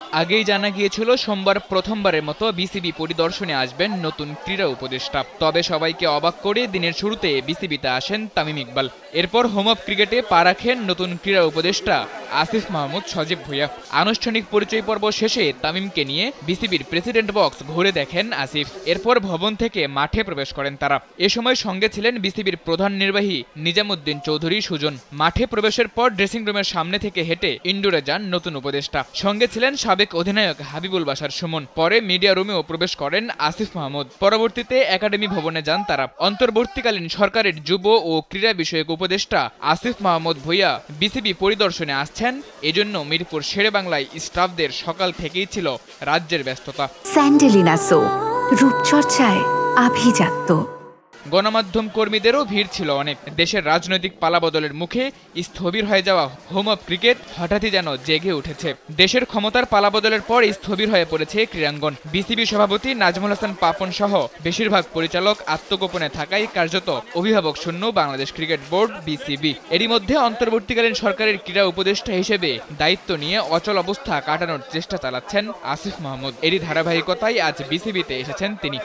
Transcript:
আগেই জানা গিয়েছিল সোমবার প্রথমবারের মতো বিসিবি পরিদর্শনে আসবেন নতুন ক্রীড়া উপদেষ্টা। তবে সবাইকে অবাক করে দিনের শুরুতে বিসিবিতে আসেন তামিম ইকবাল। এরপর হোম অফ ক্রিকেটে পা রাখেন নতুন ক্রীড়া উপদেষ্টা আসিফ মাহমুদ সজীব ভুঁইয়া। আনুষ্ঠানিক পরিচয় পর্ব শেষে তামিমকে নিয়ে বিসিবির প্রেসিডেন্ট বক্স ঘুরে দেখেন আসিফ। এরপর ভবন থেকে মাঠে প্রবেশ করেন তারা। এ সময় সঙ্গে ছিলেন বিসিবির প্রধান নির্বাহী নিজামুদ্দিন চৌধুরী সুজন। মাঠে প্রবেশের পর ড্রেসিং রুমের সামনে থেকে হেঁটে ইনডোরে যান নতুন উপদেষ্টা। সঙ্গে ছিলেন সাবেক অধিনায়ক হাবিবুল বাশার সুমন। পরে মিডিয়া রুমেও প্রবেশ করেন আসিফ মাহমুদ। পরবর্তীতে একাডেমি ভবনে যান তারা। অন্তর্বর্তীকালীন সরকারের যুব ও ক্রীড়া বিষয়ক উপদেষ্টা আসিফ মাহমুদ ভুঁইয়া বিসিবি পরিদর্শনে আসছেন। এজন্য মিরপুর শেরেবাংলায় স্টাফদের সকাল থেকেই ছিল রাজ্যের ব্যস্ততা। স্যান্ডেলিনা সো, রূপচর্চায় আভিজাত্য। গণমাধ্যম কর্মীদেরও ভিড় ছিল অনেক। দেশের রাজনৈতিক পালাবদলের মুখে স্থবির হয়ে যাওয়া হোম অফ ক্রিকেট হঠাৎই যেন জেগে উঠেছে। দেশের ক্ষমতার পালাবদলের পর স্থবির হয়ে পড়েছে ক্রীড়াঙ্গন। বিসিবি সভাপতি নাজমুল হাসান পাপন সহ বেশিরভাগ পরিচালক আত্মগোপনে থাকায় কার্যত অভিভাবক শূন্য বাংলাদেশ ক্রিকেট বোর্ড বিসিবি। এরই মধ্যে অন্তর্বর্তীকালীন সরকারের ক্রীড়া উপদেষ্টা হিসেবে দায়িত্ব নিয়ে অচল অবস্থা কাটানোর চেষ্টা চালাচ্ছেন আসিফ মাহমুদ। এরই ধারাবাহিকতায় আজ বিসিবিতে এসেছেন তিনি।